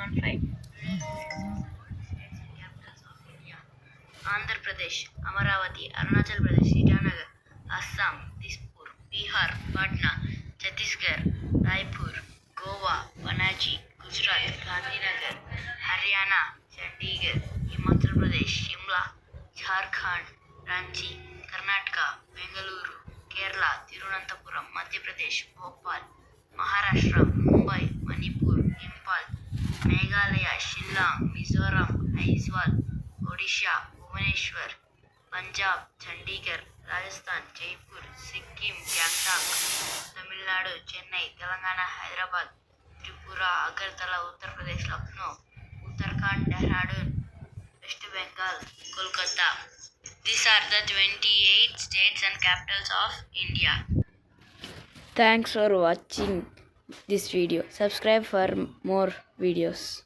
7:5. States and capitals of India. Andhra Pradesh, Amaravati, Arunachal Pradesh, Itanagar, Assam, Dispur, Bihar, Patna, Chhattisgarh, Raipur, Goa, Panaji, Gujarat, Gandhinagar, Haryana, Chandigarh, Himachal Pradesh, Shimla, Jharkhand, Ranchi, Karnataka, Bengaluru, Kerala, Tirunanthapuram, Madhya Pradesh, Bhopal, Maharashtra, Mumbai, Manipur, Impal, Meghalaya, Shillong, Mizoram, Aizawl, Odisha, Bhubaneswar, Punjab, Chandigarh, Rajasthan, Jaipur, Sikkim, Gangtok, Tamil Nadu, Chennai, Telangana, Hyderabad, Tripura, Agartala, Uttar Pradesh, Lucknow, Uttarakhand, Dehradun, West Bengal, Kolkata. These are the 28 states and capitals of India. Thanks for watching this video. Subscribe for more videos.